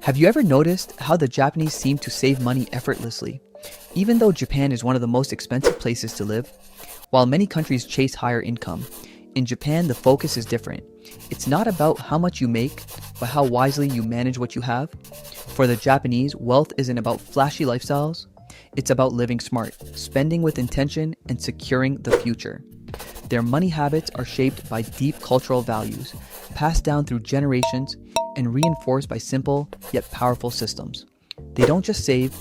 Have you ever noticed how the Japanese seem to save money effortlessly? Even though Japan is one of the most expensive places to live, while many countries chase higher income, in Japan the focus is different. It's not about how much you make, but how wisely you manage what you have. For the Japanese, wealth isn't about flashy lifestyles, it's about living smart, spending with intention, and securing the future. Their money habits are shaped by deep cultural values, passed down through generations, and reinforced by simple yet powerful systems. They don't just save,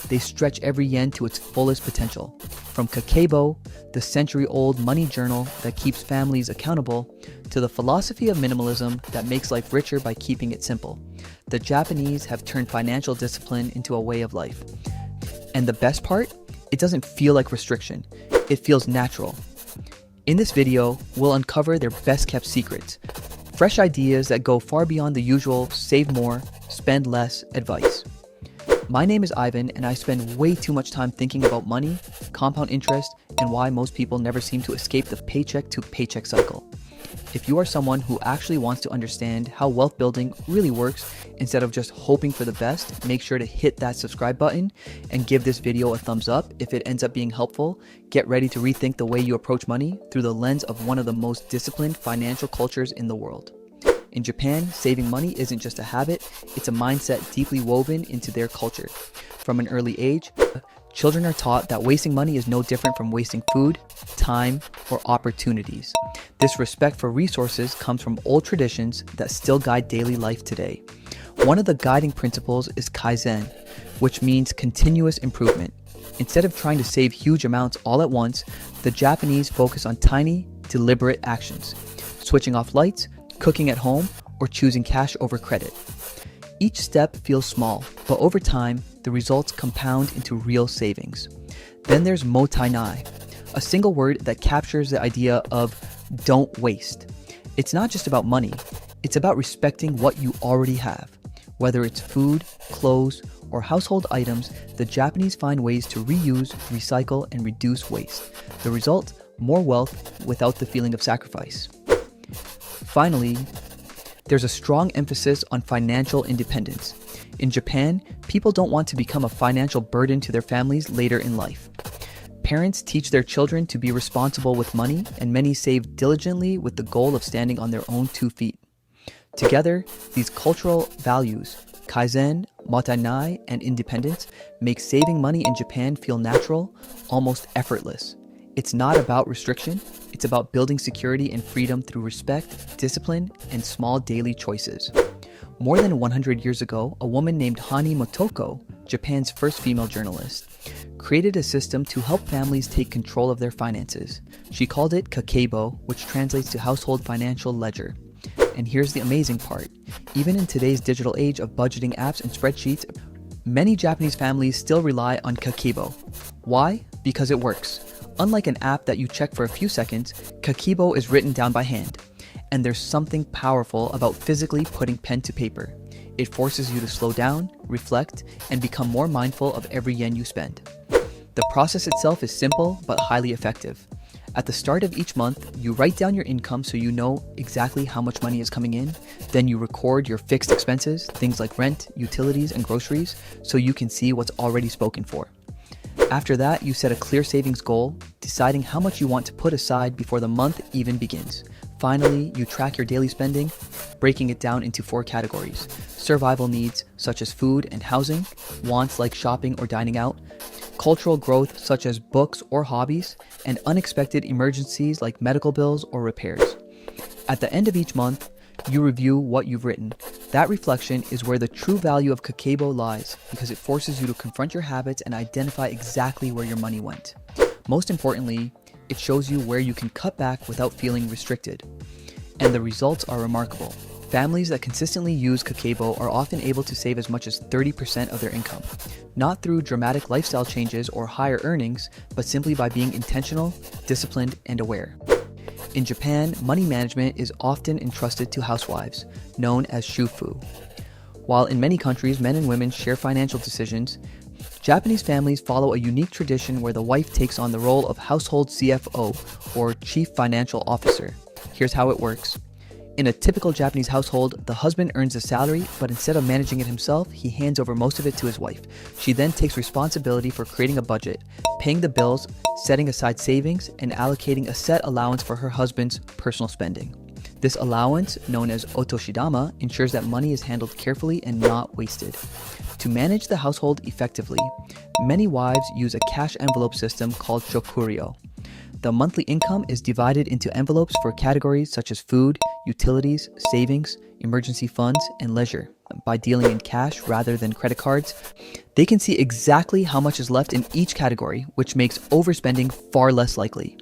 they stretch every yen to its fullest potential. From Kakeibo, the century-old money journal that keeps families accountable, to the philosophy of minimalism that makes life richer by keeping it simple, the Japanese have turned financial discipline into a way of life. And the best part? It doesn't feel like restriction. It feels natural. In this video, we'll uncover their best-kept secrets, fresh ideas that go far beyond the usual save more, spend less advice. My name is Ivan, and I spend way too much time thinking about money, compound interest, and why most people never seem to escape the paycheck to paycheck cycle. If you are someone who actually wants to understand how wealth building really works instead of just hoping for the best, make sure to hit that subscribe button and give this video a thumbs up if it ends up being helpful. Get ready to rethink the way you approach money through the lens of one of the most disciplined financial cultures in the world. In Japan, saving money isn't just a habit, it's a mindset deeply woven into their culture. From an early age, children are taught that wasting money is no different from wasting food, time, or opportunities. This respect for resources comes from old traditions that still guide daily life today. One of the guiding principles is Kaizen, which means continuous improvement. Instead of trying to save huge amounts all at once, the Japanese focus on tiny, deliberate actions, switching off lights, cooking at home, or choosing cash over credit. Each step feels small, but over time, the results compound into real savings. Then there's motainai, a single word that captures the idea of don't waste. It's not just about money, it's about respecting what you already have. Whether it's food, clothes, or household items, the Japanese find ways to reuse, recycle, and reduce waste. The result, more wealth without the feeling of sacrifice. Finally, there's a strong emphasis on financial independence. In Japan, people don't want to become a financial burden to their families later in life. Parents teach their children to be responsible with money, and many save diligently with the goal of standing on their own 2 feet. Together, these cultural values, Kaizen, motainai, and independence, make saving money in Japan feel natural, almost effortless. It's not about restriction, it's about building security and freedom through respect, discipline, and small daily choices. More than 100 years ago, a woman named Hani Motoko, Japan's first female journalist, created a system to help families take control of their finances. She called it Kakeibo, which translates to household financial ledger. And here's the amazing part. Even in today's digital age of budgeting apps and spreadsheets, many Japanese families still rely on Kakeibo. Why? Because it works. Unlike an app that you check for a few seconds, Kakeibo is written down by hand. And there's something powerful about physically putting pen to paper. It forces you to slow down, reflect, and become more mindful of every yen you spend. The process itself is simple but highly effective. At the start of each month, you write down your income so you know exactly how much money is coming in. Then you record your fixed expenses, things like rent, utilities, and groceries, so you can see what's already spoken for. After that, you set a clear savings goal, deciding how much you want to put aside before the month even begins. Finally, you track your daily spending, breaking it down into 4 categories: survival needs, such as food and housing; wants like shopping or dining out; cultural growth, such as books or hobbies; and unexpected emergencies like medical bills or repairs. At the end of each month, you review what you've written. That reflection is where the true value of Kakeibo lies, because it forces you to confront your habits and identify exactly where your money went. Most importantly, it shows you where you can cut back without feeling restricted. And the results are remarkable. Families that consistently use Kakeibo are often able to save as much as 30% of their income, not through dramatic lifestyle changes or higher earnings, but simply by being intentional, disciplined, and aware. In Japan, money management is often entrusted to housewives, known as shufu. While in many countries men and women share financial decisions, Japanese families follow a unique tradition where the wife takes on the role of household CFO, or Chief Financial Officer. Here's how it works. In a typical Japanese household, the husband earns a salary, but instead of managing it himself, he hands over most of it to his wife. She then takes responsibility for creating a budget, paying the bills, setting aside savings, and allocating a set allowance for her husband's personal spending. This allowance, known as otoshidama, ensures that money is handled carefully and not wasted. To manage the household effectively, many wives use a cash envelope system called shokurio. The monthly income is divided into envelopes for categories such as food, utilities, savings, emergency funds, and leisure. By dealing in cash rather than credit cards, they can see exactly how much is left in each category, which makes overspending far less likely.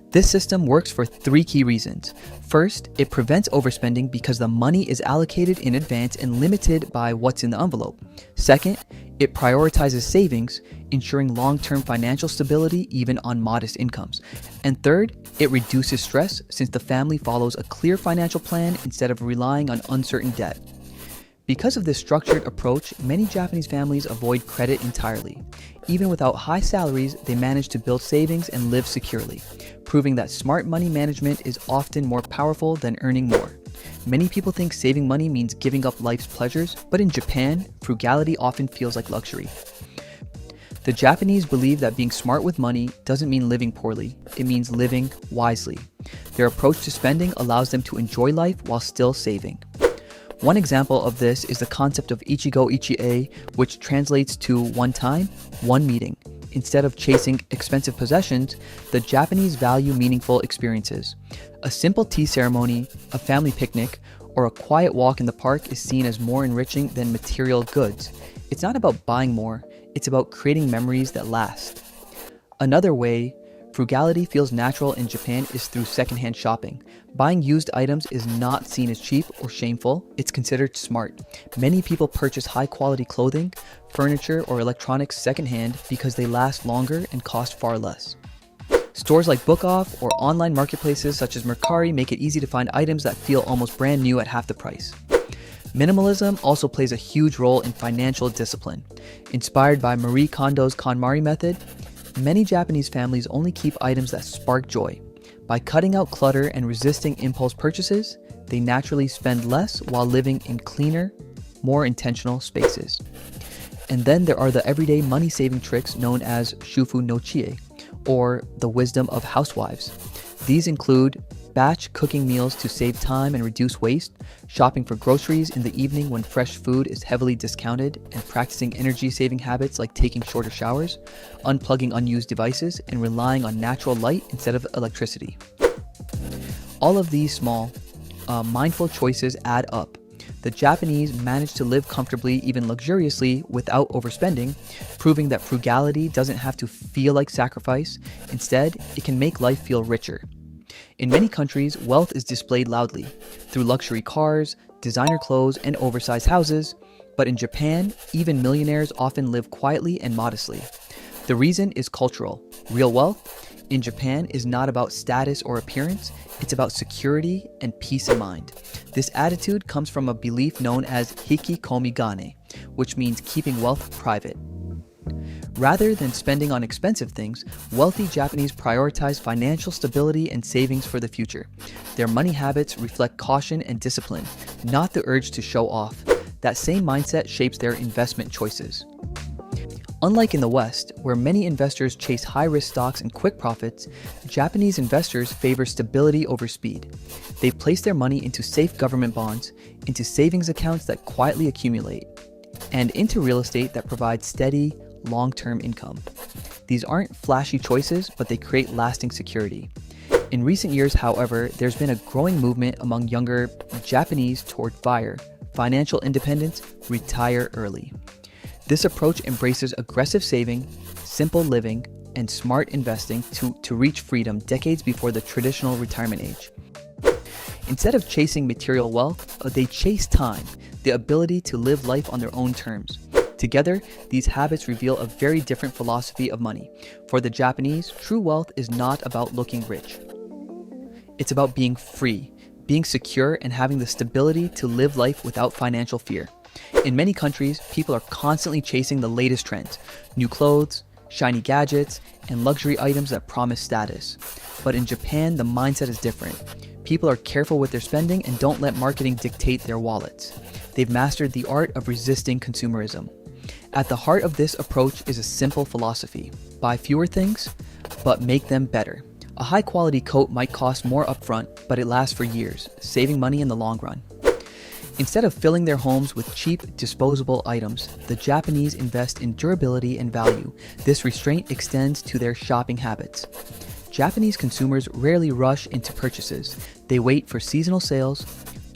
This system works for 3 key reasons. First, it prevents overspending because the money is allocated in advance and limited by what's in the envelope. Second, it prioritizes savings, ensuring long-term financial stability even on modest incomes. And third, it reduces stress since the family follows a clear financial plan instead of relying on uncertain debt. Because of this structured approach, many Japanese families avoid credit entirely. Even without high salaries, they manage to build savings and live securely, proving that smart money management is often more powerful than earning more. Many people think saving money means giving up life's pleasures, but in Japan, frugality often feels like luxury. The Japanese believe that being smart with money doesn't mean living poorly, it means living wisely. Their approach to spending allows them to enjoy life while still saving. One example of this is the concept of ichigo ichie, which translates to one time, one meeting. Instead of chasing expensive possessions, the Japanese value meaningful experiences. A simple tea ceremony, a family picnic, or a quiet walk in the park is seen as more enriching than material goods. It's not about buying more, it's about creating memories that last. Another way frugality feels natural in Japan is through secondhand shopping. Buying used items is not seen as cheap or shameful, it's considered smart. Many people purchase high-quality clothing, furniture, or electronics secondhand because they last longer and cost far less. Stores like Book Off or online marketplaces such as Mercari make it easy to find items that feel almost brand new at half the price. Minimalism also plays a huge role in financial discipline. Inspired by Marie Kondo's KonMari method, many Japanese families only keep items that spark joy. By cutting out clutter and resisting impulse purchases, they naturally spend less while living in cleaner, more intentional spaces. And then there are the everyday money-saving tricks known as shufu no chie, or the wisdom of housewives. These include batch cooking meals to save time and reduce waste, shopping for groceries in the evening when fresh food is heavily discounted, and practicing energy-saving habits like taking shorter showers, unplugging unused devices, and relying on natural light instead of electricity. All of these small, mindful choices add up. The Japanese manage to live comfortably, even luxuriously, without overspending, proving that frugality doesn't have to feel like sacrifice. Instead, it can make life feel richer. In many countries, wealth is displayed loudly, through luxury cars, designer clothes, and oversized houses. But in Japan, even millionaires often live quietly and modestly. The reason is cultural. Real wealth in Japan is not about status or appearance, it's about security and peace of mind. This attitude comes from a belief known as hikikomigane, which means keeping wealth private. Rather than spending on expensive things, wealthy Japanese prioritize financial stability and savings for the future. Their money habits reflect caution and discipline, not the urge to show off. That same mindset shapes their investment choices. Unlike in the West, where many investors chase high-risk stocks and quick profits, Japanese investors favor stability over speed. They place their money into safe government bonds, into savings accounts that quietly accumulate, and into real estate that provides steady, long-term income. These aren't flashy choices, but they create lasting security. In recent years, however, there's been a growing movement among younger Japanese toward FIRE, financial independence, retire early. This approach embraces aggressive saving, simple living, and smart investing to reach freedom decades before the traditional retirement age. Instead of chasing material wealth, they chase time, the ability to live life on their own terms. Together, these habits reveal a very different philosophy of money. For the Japanese, true wealth is not about looking rich. It's about being free, being secure, and having the stability to live life without financial fear. In many countries, people are constantly chasing the latest trends, new clothes, shiny gadgets, and luxury items that promise status. But in Japan, the mindset is different. People are careful with their spending and don't let marketing dictate their wallets. They've mastered the art of resisting consumerism. At the heart of this approach is a simple philosophy: buy fewer things, but make them better. A high-quality coat might cost more upfront, but it lasts for years, saving money in the long run. Instead of filling their homes with cheap, disposable items, the Japanese invest in durability and value. This restraint extends to their shopping habits. Japanese consumers rarely rush into purchases. They wait for seasonal sales,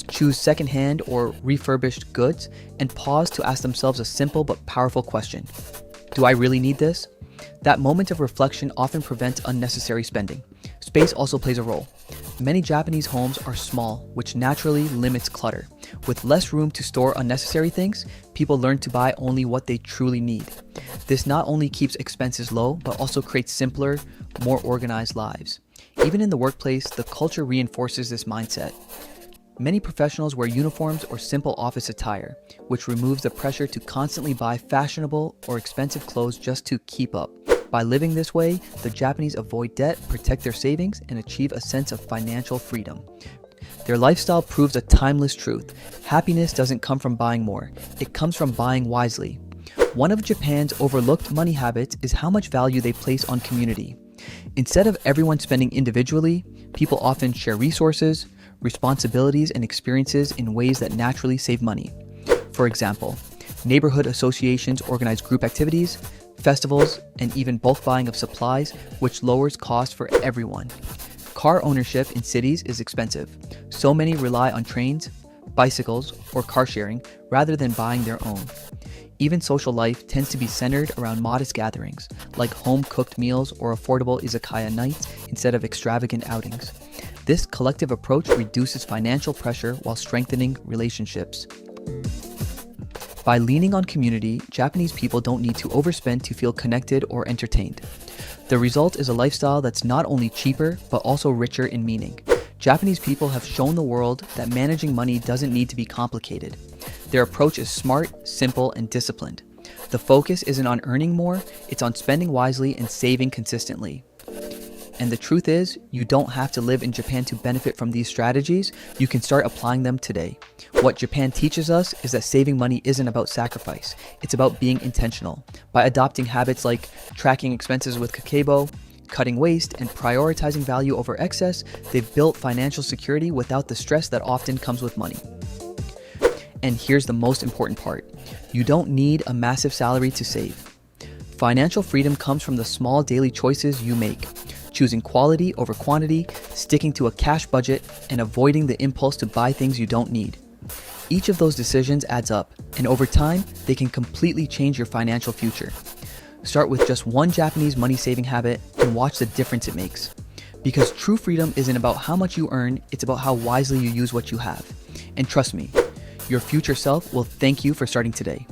choose secondhand or refurbished goods, and pause to ask themselves a simple but powerful question: do I really need this? That moment of reflection often prevents unnecessary spending. Space also plays a role. Many Japanese homes are small, which naturally limits clutter. With less room to store unnecessary things, people learn to buy only what they truly need. This not only keeps expenses low, but also creates simpler, more organized lives. Even in the workplace, the culture reinforces this mindset. Many professionals wear uniforms or simple office attire, which removes the pressure to constantly buy fashionable or expensive clothes just to keep up. By living this way, the Japanese avoid debt, protect their savings, and achieve a sense of financial freedom. Their lifestyle proves a timeless truth. Happiness doesn't come from buying more, it comes from buying wisely. One of Japan's overlooked money habits is how much value they place on community. Instead of everyone spending individually, people often share resources, responsibilities, and experiences in ways that naturally save money. For example, neighborhood associations organize group activities, festivals, and even bulk buying of supplies, which lowers costs for everyone. Car ownership in cities is expensive, so many rely on trains, bicycles, or car sharing rather than buying their own. Even social life tends to be centered around modest gatherings, like home-cooked meals or affordable izakaya nights instead of extravagant outings. This collective approach reduces financial pressure while strengthening relationships. By leaning on community, Japanese people don't need to overspend to feel connected or entertained. The result is a lifestyle that's not only cheaper, but also richer in meaning. Japanese people have shown the world that managing money doesn't need to be complicated. Their approach is smart, simple, and disciplined. The focus isn't on earning more, it's on spending wisely and saving consistently. And the truth is, you don't have to live in Japan to benefit from these strategies. You can start applying them today. What Japan teaches us is that saving money isn't about sacrifice. It's about being intentional. By adopting habits like tracking expenses with Kakeibo, cutting waste, and prioritizing value over excess, they've built financial security without the stress that often comes with money. And here's the most important part. You don't need a massive salary to save. Financial freedom comes from the small daily choices you make. Choosing quality over quantity, sticking to a cash budget, and avoiding the impulse to buy things you don't need. Each of those decisions adds up, and over time, they can completely change your financial future. Start with just one Japanese money-saving habit and watch the difference it makes. Because true freedom isn't about how much you earn, it's about how wisely you use what you have. And trust me, your future self will thank you for starting today.